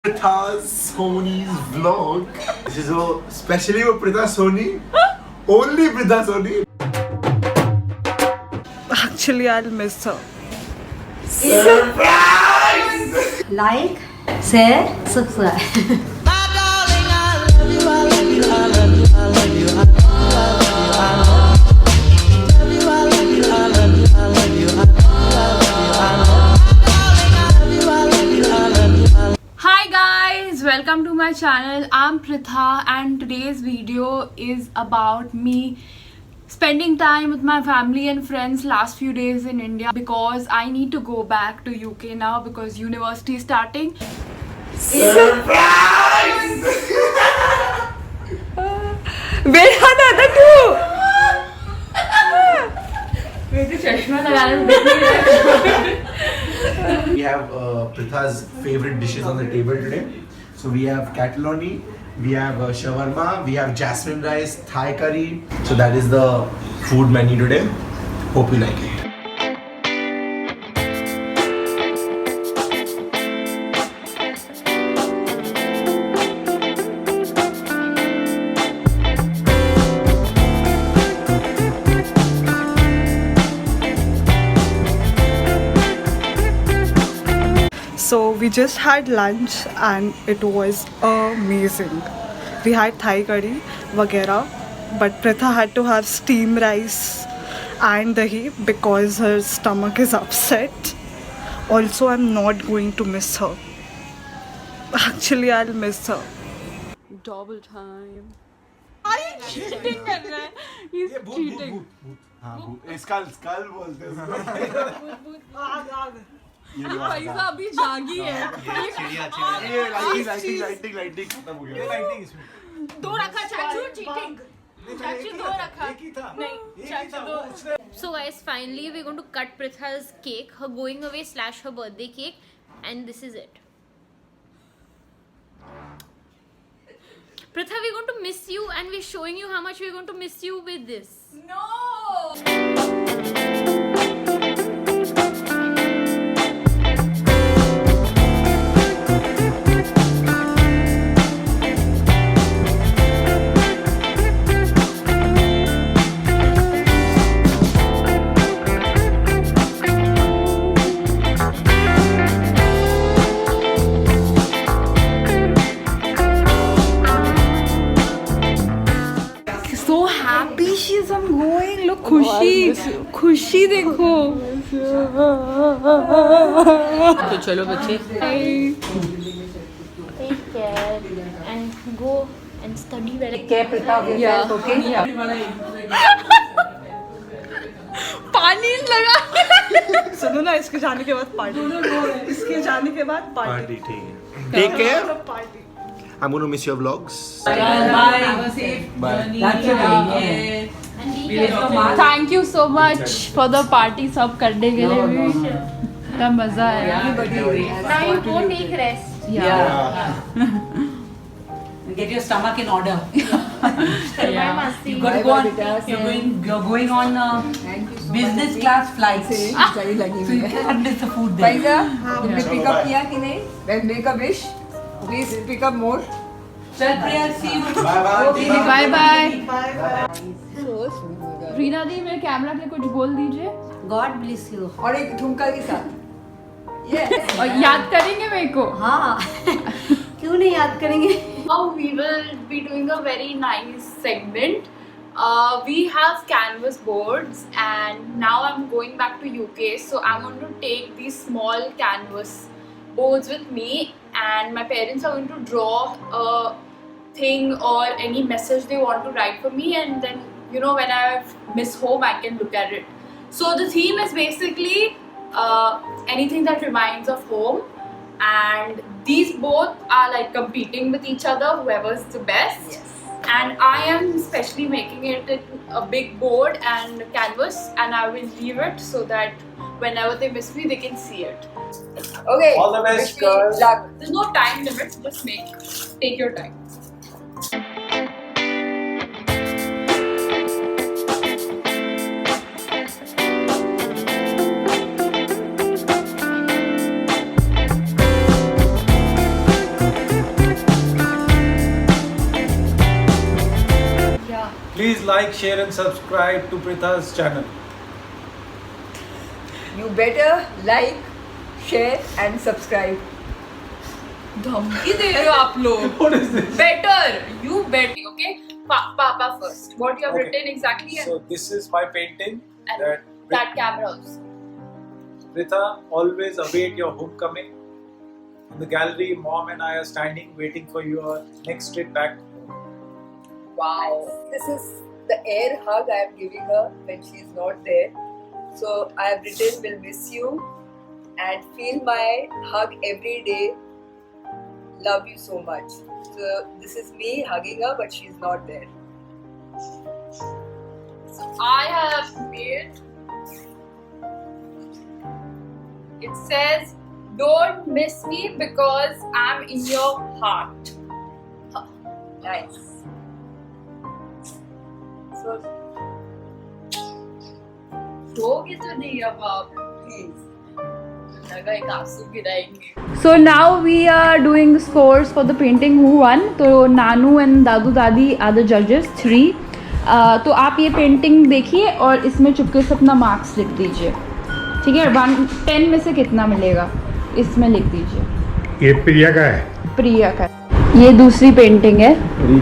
Pritha Sony's vlog. This is especially for Pritha Sony. Only Pritha Sony. Actually, I'll miss her. Surprise! Like, share, subscribe. Hi guys, welcome to my channel. I'm Pritha and today's video is about me spending time with my family and friends last few days in India because I need to go back to UK now because university is starting. Surprise! Where are two? We have Pritha's favorite dishes on the table today. So we have cataloni, we have shawarma, we have jasmine rice, Thai curry. So that is the food menu today. Hope you like it. So we just had lunch and it was amazing. We had Thai curry, vagera, but Pritha had to have steam rice and dahi because her stomach is upset. Also, I'm not going to miss her. Actually, I'll miss her. Double time. cheating कर रहा है. He's cheating. School बोलते हैं पैसा अभी जागी है. Lighting खत्म हो गया. दो रखा चाचू चीटिंग. चाचू दो रखा. नहीं चाचू दो. So guys, finally we're going to cut Pritha's cake, her going away / her birthday cake, and this is it. Pritha, we're going to miss you and we're showing you how much we're going to miss you with this. No. So happy she's going. Look, खुशी देखो. तो चलो बच्चे. Take care and go and study well. पानी लगा. सुनो ना, इसके जाने के बाद पार्टी. इसके जाने के बाद पार्टी. ठीक है. Take care. Party. I'm going to miss your vlogs. Thank you so much for the party. सब करने के लिए भी क्या मजा है. Now you go take rest. Get your stomach in order. Survive masti. You're going on business class flights. So you can't miss the food there. तुमने pickup किया कि नहीं? Then make a wish. Please pick up more. Chal Priya, see you. Bye bye. Reena di, मेरे camera के लिए कुछ बोल दीजिए. God bless you. और एक ठुमका के साथ. और याद करेंगे मेरे को. हाँ. क्यों नहीं याद करेंगे? Now we will be doing a very nice segment. We have canvas boards and now I'm going back to UK, so I'm going to take these small canvas boards with me and my parents are going to draw a thing or any message they want to write for me, and then when I miss home I can look at it. So the theme is basically anything that reminds of home, and these both are like competing with each other, whoever's the best. Yes. And I am specially making it a big board and canvas, and I will leave it so that whenever they miss me they can see it. Okay. All the best, Wish me girls. luck. There's no time limit, just take your time. Please like, share and subscribe to Pritha's channel. You better like, share and subscribe. धमकी दे रहे हो आप लोग. What is this? Better, you better. Okay, Papa first. What you have Okay. written exactly? So this is my painting And that camera also. Pritha, always await your homecoming. In the gallery, Mom and I are standing waiting for your next trip back. Wow. This is the air hug I am giving her when she is not there. So I have written, will miss you and feel my hug every day. Love you so much. So this is me hugging her, but she is not there. So I have made. It says, "Don't miss me because I'm in your heart." Nice. So दोगे तो नहीं अब आप please. लगा एक आंसू गिराएंगे. So now we are doing the scores for the painting who won. तो नानू and दादू दादी are the judges 3. तो आप ये पेंटिंग देखिए और इसमें चुपके से अपना मार्क्स लिख दीजिए. ठीक है, 10 में से कितना मिलेगा इसमें लिख दीजिए. ये प्रिया का है. प्रिया का. ये दूसरी पेंटिंग है,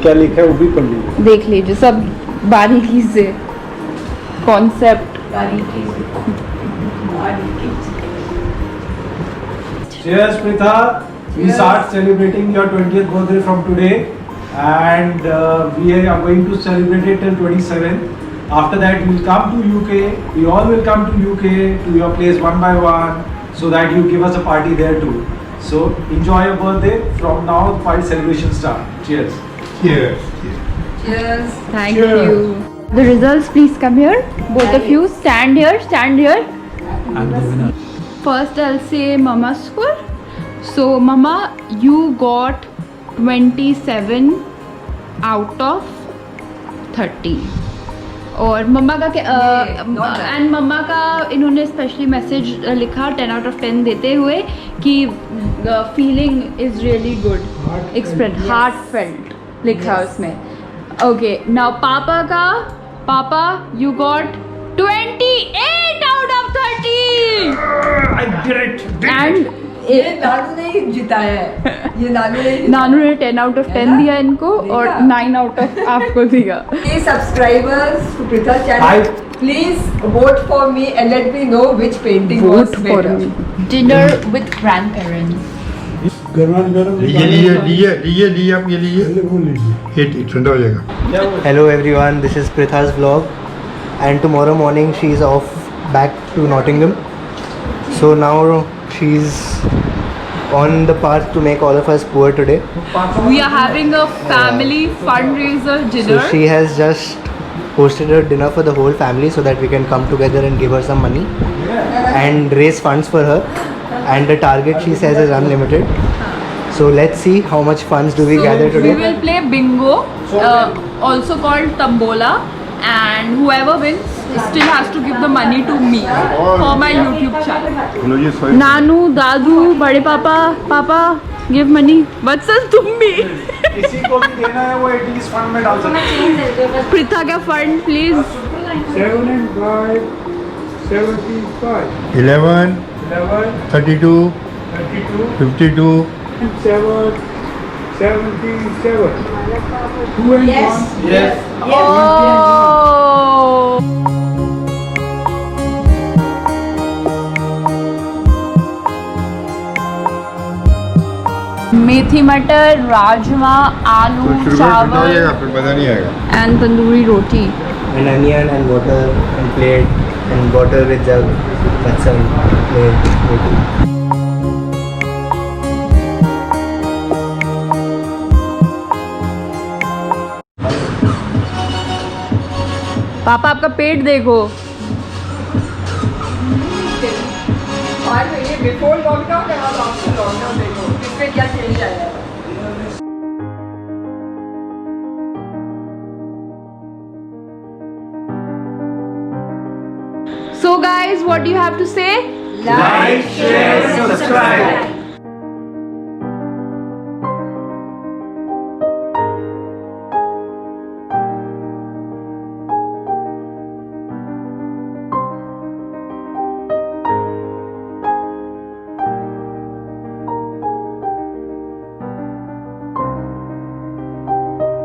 क्या लिखा है वो भी पढ़ लीजिए. देख लीजिए सब बारीकी से, कॉन्सेप्ट बारीकी से. Cheers, Pritha. We start celebrating your 20th birthday from today, and we are going to celebrate it till 27. After that, we'll come to UK. We all will come to UK to your place one by one, so that you give us a party there too. So enjoy your birthday. From now, the party celebration start. Cheers. Cheers. cheers. Thank Cheers. you. The results, please come here. Both of you stand here. Stand here. I'm the winner. First, I'll say Mama's score. So, Mama, you got 27 out of 30. और मम्मा का क्या and मम्मा का इन्होंने specially message लिखा 10 out of 10 देते हुए कि feeling is really good, express heart felt लिखा उसमें. ओके, नाउ पापा you got 28 out of 30. I did it. And ये नानू ने जिताया है. ये नानू ने नानू ने 10 out of 10 दिया इनको और 9 out of आपको दिया. Please subscribers to Pritha channel. Please vote for me and let me know which painting was Vote for better. me. Dinner with grandparents. लीजिए आप ये लीजिए. ये ठंडा हो जाएगा. Hello everyone, this is Pritha's vlog, and tomorrow morning she is off back to Nottingham. So now she's on the path to make all of us poor today. We are having a family fundraiser dinner. So she has just hosted a dinner for the whole family so that we can come together and give her some money and raise funds for her. And the target, she says, is unlimited. So let's see how much funds do we gather today. We will play bingo, also called Tambola, and whoever wins still has to give the money to me for my YouTube channel. Nanu, Dadu, Bade Papa, give money. Vatsal, तुम भी. किसी को भी देना है वो at least fund में डाल सकते हैं. Pritha का fund, please. 7 and 5, 75. 11, 32, 52, 7, 77. 2 and 1. Yes. Oh. मेथी मटर, राजमा, आलू, चावल फिर मजा नहीं आएगा. and tandoori roti. And onion and water and plate and water with jug. That's some plate. पापा आपका पेट देखो. 5 महीने बिफोर लॉकडाउन और आफ्टर लॉकडाउन देखो इसमें क्या चेंज आया है. So guys, what do you have to say? Like, share, subscribe.